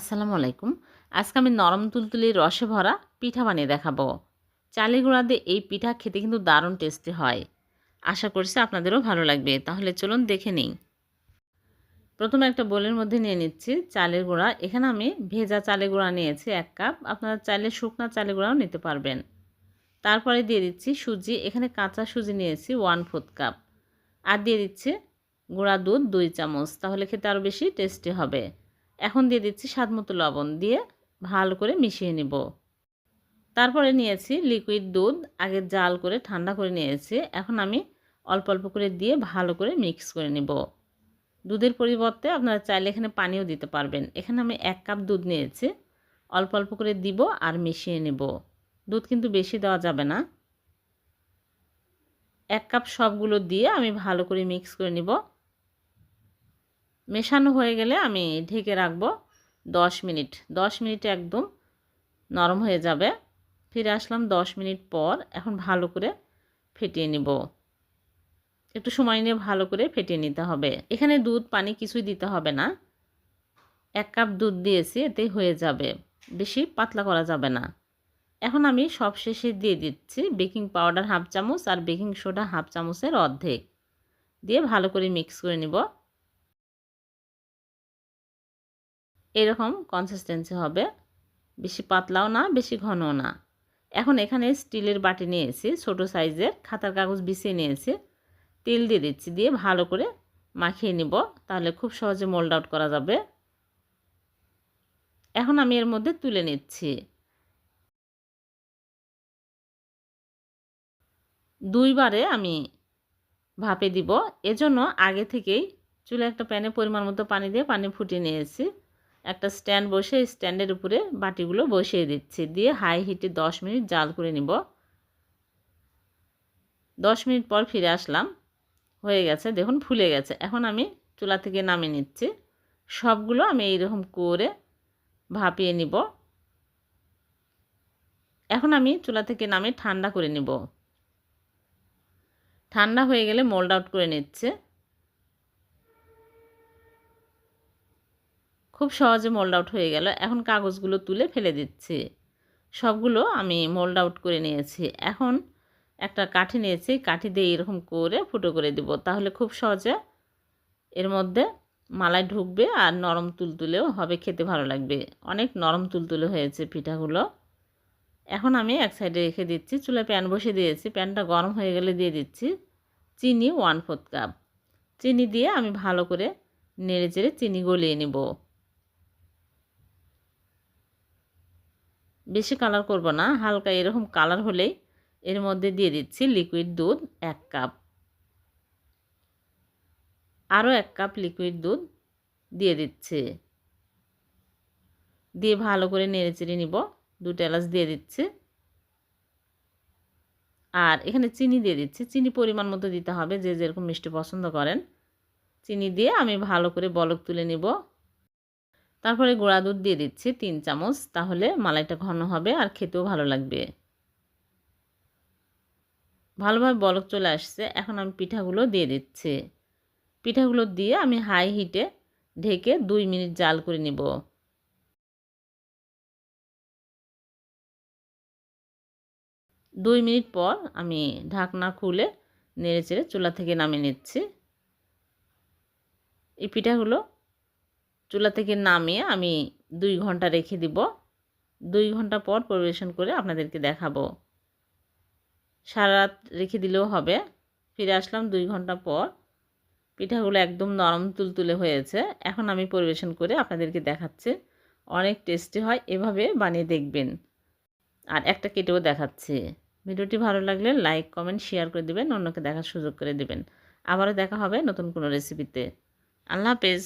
আসসালামু আলাইকুম। আজকে আমি নরম তুলতুলে রসে ভরা পিঠা বানিয়ে দেখাবো। চালের গুঁড়া দিয়ে এই পিঠা খেতে কিন্তু দারুণ টেস্টি হয়। আশা করছি আপনাদেরও ভালো লাগবে। তাহলে চলুন দেখে নিই। প্রথমে একটা বোলের মধ্যে নিয়ে নিচ্ছি চালের গুঁড়া। এখানে আমি ভেজা চালের গুঁড়া নিয়েছি 1 কাপ। আপনারা চাইলে শুকনা চালের গুঁড়াও নিতে পারবেন। তারপরে দিয়ে দিচ্ছি সুজি। এখানে কাঁচা সুজি নিয়েছি 1/4 কাপ। আর দিয়ে দিচ্ছি গুঁড়া দুধ 2 চামচ। তাহলে খেতে আরও বেশি টেস্টি হবে। এখন দিয়ে দিচ্ছি স্বাদমতো লবণ দিয়ে ভালো করে মিশিয়ে নিব। তারপরে নিয়েছি লিকুইড দুধ, আগে জাল করে ঠান্ডা করে নিয়েছি। এখন আমি অল্প অল্প করে দিয়ে ভালো করে মিক্স করে নিব। দুধের পরিবর্তে আপনারা চাইলে এখানে পানিও দিতে পারবেন। এখানে আমি 1 কাপ দুধ নিয়েছি। অল্প অল্প করে দিব আর মিশিয়ে নেব। দুধ কিন্তু বেশি দেওয়া যাবে না। 1 কাপ সবগুলো দিয়ে আমি ভালো করে মিক্স করে নিব। মেশানো হয়ে গেলে আমি ঢেকে রাখবো 10 মিনিট। 10 মিনিটে একদম নরম হয়ে যাবে। ফিরে আসলাম 10 মিনিট পর। এখন ভালো করে ফেটিয়ে নিব। একটু সময় নিয়ে ভালো করে ফেটিয়ে নিতে হবে। এখানে দুধ পানি কিছুই দিতে হবে না। 1 কাপ দুধ দিয়েছি, এতেই হয়ে যাবে। বেশি পাতলা করা যাবে না। এখন আমি সবশেষে দিয়ে দিচ্ছি বেকিং পাউডার 1/2 চামচ আর বেকিং সোডা 1/2 চামচের অর্ধেক দিয়ে ভালো করে মিক্স করে নিব। এরকম কনসিস্টেন্সি হবে। বেশি পাতলাও না, বেশি ঘনও না। এখন এখানে স্টিলের বাটি নিয়েছি, ছোট সাইজের খাতার কাগজ বিছিয়ে নিয়েছি। তেল দিয়ে দিচ্ছি, দিয়ে ভালো করে মাখিয়ে নিব। তাহলে খুব সহজে মোল্ড আউট করা যাবে। এখন আমি এর মধ্যে তুলে নিচ্ছি। 2 বারে আমি ভাপে দিব। এজন্য আগে থেকেই চুলায় একটা প্যানে পরিমাণ মতো পানি দিয়ে পানি ফুটিয়ে নিয়েছি। একটা স্ট্যান্ড বসে স্ট্যান্ডের উপরে বাটিগুলো বসিয়ে দিচ্ছি। দিয়ে হাই হিটে 10 মিনিট জাল করে নিব। 10 মিনিট পর ফিরে আসলাম। হয়ে গেছে, দেখুন ফুলে গেছে। এখন আমি চুলা থেকে নামিয়ে নিচ্ছি। সবগুলো আমি এইরকম করে ভাপিয়ে নিব। এখন আমি চুলা থেকে নামিয়ে ঠান্ডা করে নিব। ঠান্ডা হয়ে গেলে মোল্ড আউট করে নিচ্ছে। খুব সহজে মোল্ড আউট হয়ে গেল। এখন কাগজগুলো তুলে ফেলে দিচ্ছি। সবগুলো আমি মোল্ড আউট করে নিয়েছি। এখন একটা কাঠি নিয়েছি, কাঠি দিয়ে এরকম করে ফুটো করে দিব। তাহলে খুব সহজে এর মধ্যে মালাই ঢুকবে আর নরম তুলতুলেও হবে, খেতে ভালো লাগবে। অনেক নরম তুলতুলে হয়েছে পিঠাগুলো। এখন আমি এক সাইডে রেখে দিচ্ছি। চুলায় প্যান বসিয়ে দিয়েছি। প্যানটা গরম হয়ে গেলে দিয়ে দিচ্ছি চিনি 1/4 কাপ। চিনি দিয়ে আমি ভালো করে নেড়ে চেড়ে চিনি গলিয়ে নিব। বেশি কালার করব না, হালকা এরকম কালার হলেই এর মধ্যে দিয়ে দিচ্ছি লিকুইড দুধ 1 কাপ। আরও 1 কাপ লিকুইড দুধ দিয়ে দিচ্ছি। দিয়ে ভালো করে নেড়েচেড়ে নিব। 2 এলাচ দিয়ে দিচ্ছি। আর এখানে চিনি দিয়ে দিচ্ছি। চিনি পরিমাণ মতো দিতে হবে, যে যেরকম মিষ্টি পছন্দ করেন। চিনি দিয়ে আমি ভালো করে বলক তুলে নিব। তারপরে গুঁড়া দুধ দিয়ে দিচ্ছি 3 চামচ। তাহলে মালাইটা ঘন হবে আর খেতেও ভালো লাগবে। ভালোভাবে বলক চলে আসছে। এখন আমি পিঠাগুলো দিয়ে দিচ্ছি। পিঠাগুলো দিয়ে আমি হাই হিটে ঢেকে 2 মিনিট জাল করে নিব। 2 মিনিট পর আমি ঢাকনা খুলে নেড়েচেড়ে চুলা থেকে নামিয়ে নিচ্ছি। এই পিঠাগুলো চুলা থেকে নামিয়ে আমি 2 ঘন্টা রেখে দিব। 2 ঘন্টা পর পরিবেশন করে আপনাদেরকে দেখাবো। সারা রাত রেখে দিলেও হবে। ফিরে আসলাম 2 ঘন্টা পর। পিঠাগুলো একদম নরম তুলতুলে হয়েছে। এখন আমি পরিবেশন করে আপনাদেরকে দেখাচ্ছি। অনেক টেস্টি হয়, এভাবে বানিয়ে দেখবেন। আর একটা কেটেও দেখাচ্ছি। ভিডিওটি ভালো লাগলে লাইক, কমেন্ট, শেয়ার করে দিবেন, অন্যকে দেখার সুযোগ করে দিবেন। আবারও দেখা হবে নতুন কোনো রেসিপিতে। আল্লাহ হাফেজ।